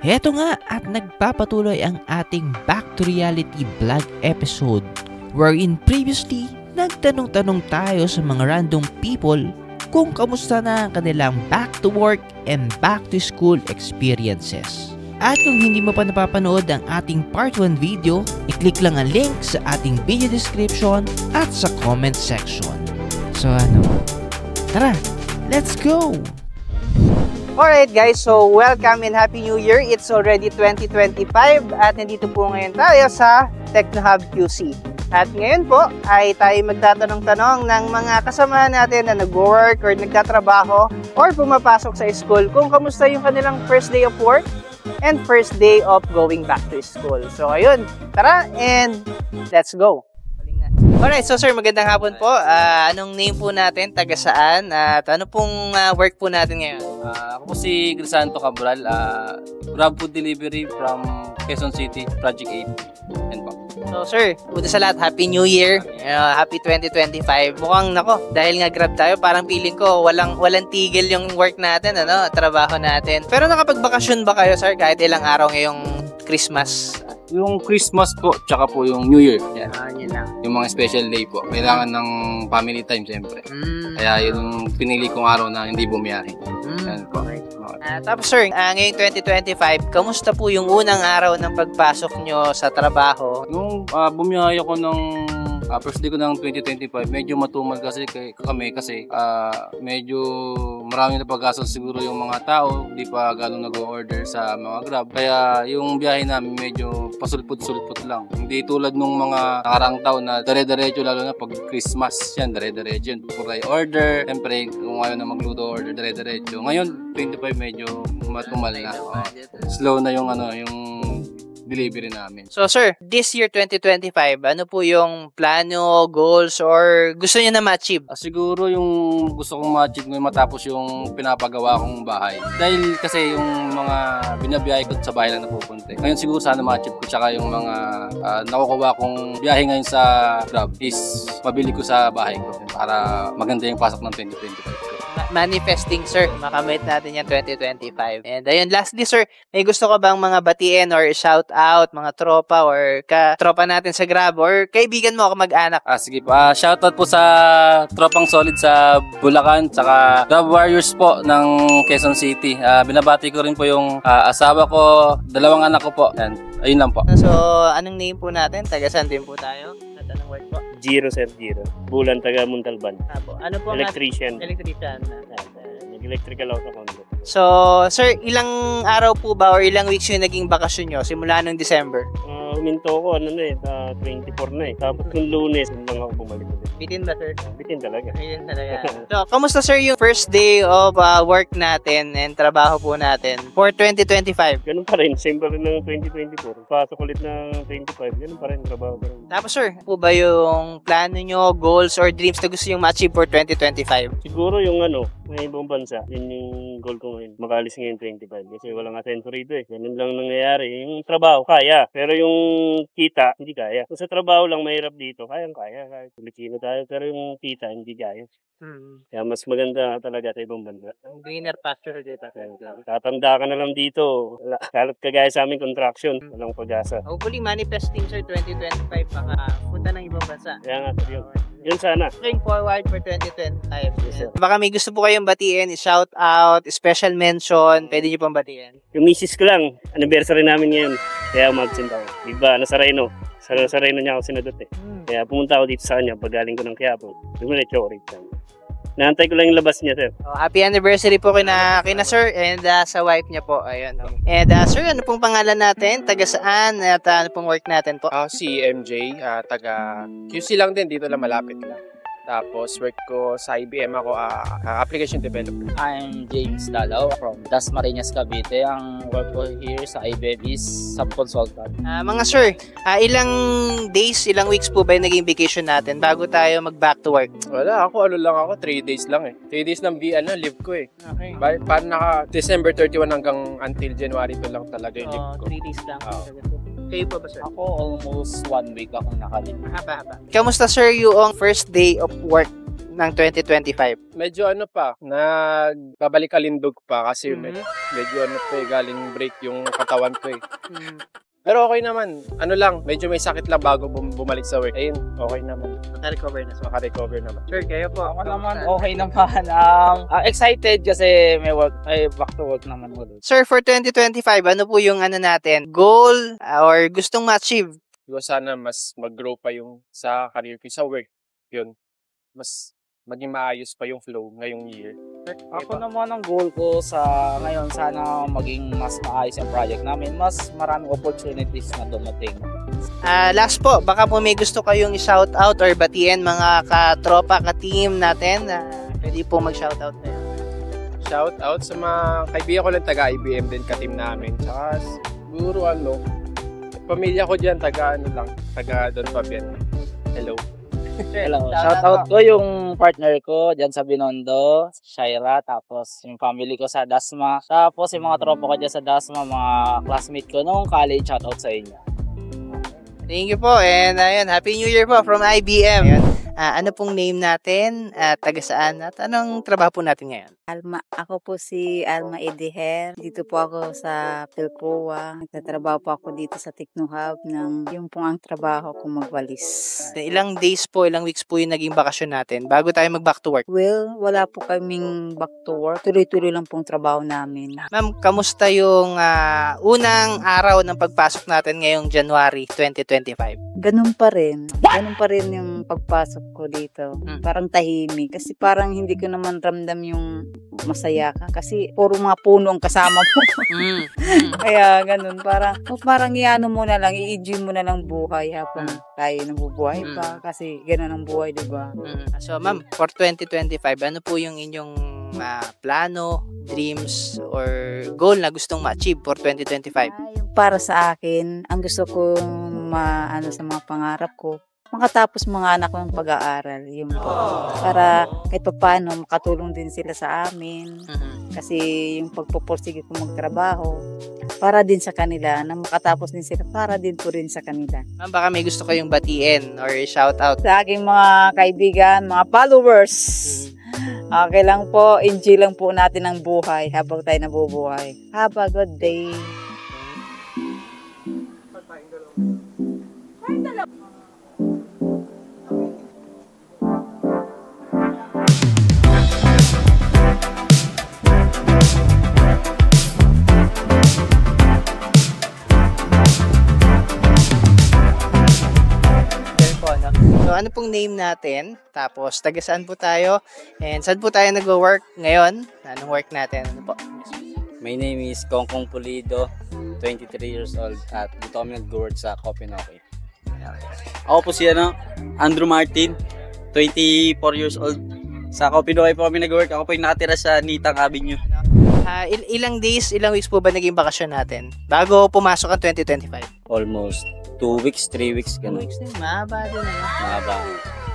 Heto nga at nagpapatuloy ang ating Back to Reality vlog episode wherein previously nagtanong-tanong tayo sa mga random people kung kamusta na ang kanilang back to work and back to school experiences. At kung hindi mo pa napapanood ang ating part 1 video, i-click lang ang link sa ating video description at sa comment section. So tara, let's go! Alright guys, so welcome and Happy New Year. It's already 2025 at nandito po ngayon tayo sa TechnoHub QC. At ngayon po ay tayo magtatanong-tanong ng mga kasama natin na nag-work or nagtatrabaho or pumapasok sa school kung kamusta yung kanilang first day of work and first day of going back to school. So ayun, tara and let's go! Alright, so sir, magandang hapon po. Anong name po natin, taga saan, at ano pong work po natin ngayon? Ako po si Crisanto Cabral, Grab Food Delivery from Quezon City, Project 8. Yan po. So sir, una sa lahat, Happy New Year, Happy 2025. Mukhang nako, dahil nga Grab tayo, parang feeling ko walang tigil yung work natin, trabaho natin. Pero nakapagbakasyon ba kayo sir, kahit ilang araw ngayong Christmas? Yung Christmas po, tsaka po yung New Year. Yan. Yun lang. Yung mga special day po. Kailangan ng family time siyempre. Kaya yung pinili kong araw na hindi bumiyahe. Yan po. Tapos sir, ngayong 2025, kamusta po yung unang araw ng pagpasok nyo sa trabaho? Nung bumiyahe ako ng first day ko ng 2025, medyo matumal kasi kami kasi medyo maraming napag-asal siguro yung mga tao, di pa ganun nag-order sa mga Grab. Kaya yung biyahe namin medyo pasulpot-sulpot lang. Hindi tulad nung mga nakarang taon na dire-diretso, lalo na pag Christmas yan, dire-diretso yun. Puro tayo order, siyempre kung ayaw na magluto order, dire-diretso. Ngayon, 25 medyo matumal na. Slow na yung yung delivery namin. So sir, this year 2025, ano po yung plano, goals, or gusto niyo na ma-achieve? Siguro yung gusto kong ma-achieve ngayon matapos yung pinapagawa kong bahay. Dahil kasi yung mga binabiyahe ko sa bahay lang napupunta. Ngayon siguro sana ma-achieve ko, tsaka yung mga nakukuha kong biyahe ngayon sa Grab is mabili ko sa bahay ko para maganda yung pasok ng 2025. Manifesting sir, makamit natin yan 2025. And ayun, lastly sir, may gusto ka bang mga batiin or shout out, mga tropa or tropa natin sa Grab or kaibigan mo o mag-anak? Sige po, shout out po sa tropang solid sa Bulacan, tsaka Grab Warriors po ng Quezon City. Binabati ko rin po yung asawa ko, 2 anak ko po. Yan, ayun lang po. So, anong name po natin? Taga saan din po tayo? At anong work po? Giro Sir Giro. Bulan taga Montalban. Ano po? Electrician. Electrician. Nag-electrical ako sa condo. So, sir, ilang araw po ba or ilang weeks yung naging bakasyon nyo simula nung December? Huminto ko, 24 na eh. Tapos yung Lunes, lang ako bumalik ulit. Bitin ba, sir? Bitin talaga. Bitin talaga. So, kamusta sir yung first day of work natin and trabaho po natin for 2025? Ganun pa rin, same pa rin ng 2024. Pasok ulit ng 25, ganun pa rin, trabaho pa rin. Tapos sir, po ba yung plano nyo, goals or dreams na gusto yung ma-achieve for 2025? Siguro yung may ibang bansa, yun yung goal ko ngayon. Makalis ngayon 25 kasi walang asensor rito eh. Ganun lang nangyayari. Yung trabaho, kaya. Pero yung kita, hindi kaya. Kung sa trabaho lang mahirap dito, kayang-kaya. Kahit Pilipino tayo, pero yung kita, hindi kaya. Kaya mas maganda talaga sa ibang bansa. Greener pasture dito. Tatanda ka na lang dito. Kalat kagaya sa aming contraction. Walang pag-asa. Hopefully, manifesting sir 2025 baka punta ng ibang bansa. Kaya nga, yun sana. Looking forward for 2025. Yes, Baka may gusto po kayong batiin, shout out, special mention, pwede nyo pong batiin. Yung misis ko lang, anniversary namin ngayon. Kaya umabsent ako. Diba, nasa Reno. Sa Reno niya ako sinadot eh. Kaya pumunta ako dito sa kanya pag galing ko ng Quiapo. Dumiretso ako rito. Naantay ko lang yung labas niya, sir. Happy anniversary po kina sir and sa wife niya po. Ayun. And sir, ano pong pangalan natin? Taga saan? At ano pong work natin po? Si MJ, taga QC lang din, dito lang malapit lang. Tapos work ko sa IBM ako, application developer. I'm James Dalaw from Dasmariñas, Cavite. Ang work ko here sa IBM is sub-consultant. Mga sir, ilang days, ilang weeks po ba yung naging vacation natin bago tayo mag-back to work? Wala, ako 3 days lang eh. 3 days ng leave ko eh. Okay. Parang December 31 hanggang until January 2 lang talaga yung leave ko. 3 days lang. Kayo po ba sir? Ako almost 1 week akong nakalip. Haba. Kamusta sir yung first day of work ng 2025? Medyo ano pa, nagbabalik-kalindog pa kasi medyo ano pa galing break yung katawan ko eh. Pero okay naman. Ano lang, medyo may sakit lang bago bumalik sa work. Ayun, okay naman. Naka-recover na. Maka-recover naman. Sure, kayo po. Ako naman, okay naman. Excited kasi may back to work naman ulit. Sir, for 2025, ano po yung natin? Goal or gustong ma-achieve? Diba sana mas mag-grow pa yung sa career ko, sa work. Yun. Mas maging maayos pa yung flow ngayong year. Ako naman ang goal ko sa ngayon, sana maging mas maayos yung project namin. Mas maraming opportunities na dumating. Last po, baka po may gusto kayong i-shout out or batiin mga katropa, ka-team natin. Pwede po mag-shout out na yun. Shout out sa mga kaibigan ko lang taga-IBM din, ka-team namin. Tsaka siguro pamilya ko dyan, taga Don Fabian. Hello. Hello. Shoutout ko yung partner ko dyan sa Binondo, Shaira, tapos yung family ko sa Dasma. Tapos yung mga tropa ko dyan sa Dasma, mga classmate ko noong college, shoutout sa inyo. Thank you po. And ayun, Happy New Year po from IBM. Ayun. Ano pong name natin at taga saan at anong trabaho po natin ngayon? Alma. Ako po si Alma Ediher. Dito po ako sa Pilcoa. Nagtatrabaho po ako dito sa Technohub ng yung pong ang trabaho ko magwalis. Ilang days po, ilang weeks po yung naging bakasyon natin bago tayo mag-back to work? Well, wala po kaming back to work. Tuloy-tuloy lang pong trabaho namin. Ma'am, kamusta yung unang araw ng pagpasok natin ngayong January 2025? Ganun pa rin. Ganun pa rin yung pagpasok ko dito. Parang tahimik. Kasi parang hindi ko naman ramdam yung masaya ka. Kasi puro mga puno ang kasama mo. Kaya ganun. Parang iano mo na lang, i-enjoy mo na lang buhay habang tayo nabubuhay pa. Kasi ganun ang buhay, diba? So, ma'am, for 2025, ano po yung inyong plano, dreams, or goal na gustong ma-achieve for 2025? Para sa akin, ang gusto ko sa mga pangarap ko, makatapos mga anak ko ng pag-aaral. Yun po. Para kahit paano, makatulong din sila sa amin. Kasi yung pagpupursige ko magtrabaho, para din sa kanila, na makatapos din sila, para din po rin sa kanila. Ma'am, baka may gusto kayong batiin or shout out? Sa aking mga kaibigan, mga followers, okay lang po, enjoy lang po natin ang buhay habang tayo nabubuhay. Have a good day. So, ano pong name natin? Tapos, taga saan po tayo? And saan po tayo nag-work ngayon? Anong work natin? Ano po? My name is Kongkong Pulido, 23 years old, at dito kami nag-work sa Kopinoki. Ako po si Andrew Martin, 24 years old. Sa Kopinoki po kami nag-work. Ako po yung nakatira sa Nitang Avenue. Ilang days, ilang weeks po ba naging bakasyon natin bago pumasok ang 2025? Almost 2 weeks, 3 weeks, gano'n. 2 weeks din, mahaba din. Mahaba.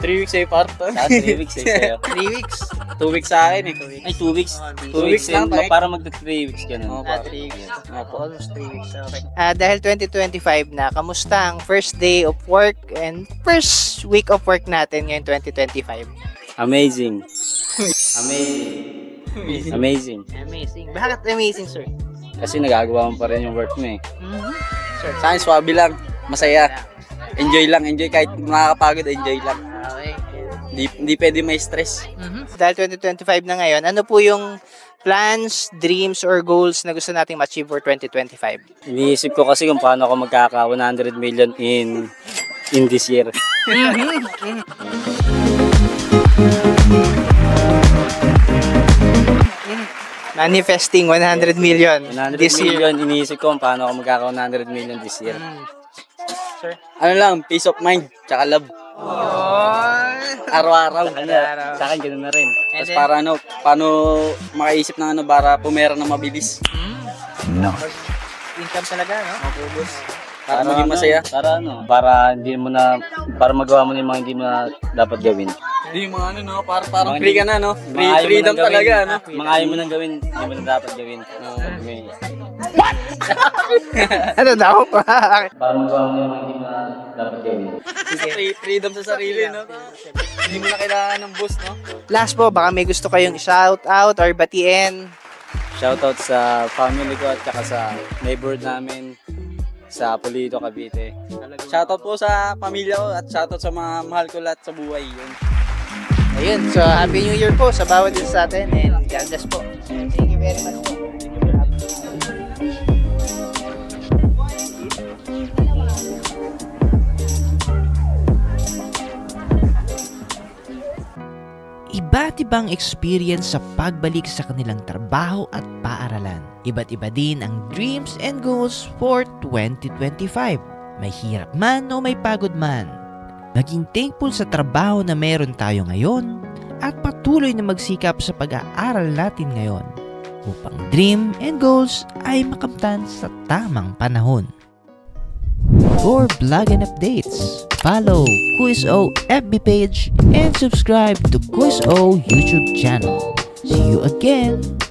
3 weeks sa'yo, parto. 3 weeks sa'yo. 3 weeks? 2 weeks sa akin eh. Ay, 2 weeks. 2 weeks lang, para magda 3 weeks, gano'n. 3 weeks. Almost 3 weeks, okay. Dahil 2025 na, kamusta ang first day of work and first week of work natin ngayon 2025? Amazing. Amazing. Bakit amazing, sir? Kasi nagagawa mo pa rin yung work mo eh. Sure. Sa akin, swabe lang. Masaya. Enjoy lang. Enjoy kahit makakapagod, enjoy lang. Okay. Hindi pwede may stress. Dahil 2025 na ngayon, ano po yung plans, dreams, or goals na gusto nating ma-achieve for 2025? Iniisip ko kasi kung paano ako magkaka 100 million in this year. Manifesting 100 million 100 this million, year. iniisip ko kung paano ako magkaka 100 million this year. Sure. Ano lang, peace of mind, tsaka love. Araw-araw. Sa akin, ganun na rin. Tapos then, para paano makaisip ng para pumera na mabilis. No. Income talaga, no? Mabubos. Para maging masaya. Para magawa mo yung mga hindi mo na dapat gawin. Hindi yung mga parang free ka na, no? Freedom talaga, no? Mga ayaw mo nang gawin, hindi mo na dapat gawin. Ano daw? Para magawa mo yung mga hindi mo na dapat gawin. Freedom sa sarili, no? Hindi mo na kailangan ng boss, no? Last po, baka may gusto kayong shout out or batiin. Shoutout sa family ko at saka sa neighbor namin sa Pulido, Cavite. Shoutout po sa pamilya ko at shoutout sa mga mahal ko lahat sa buhay. Yun. Ayun, so Happy New Year po sa bawat isa sa atin and God bless po. Thank you very much po. Iba't ibang experience sa pagbalik sa kanilang trabaho at paaralan. Iba't iba din ang dreams and goals for 2025. May hirap man o may pagod man. Maging thankful sa trabaho na meron tayo ngayon at patuloy na magsikap sa pag-aaral natin ngayon upang dream and goals ay makamtan sa tamang panahon. For vlog and updates, follow Quiz O FB page and subscribe to Quiz O YouTube channel. See you again!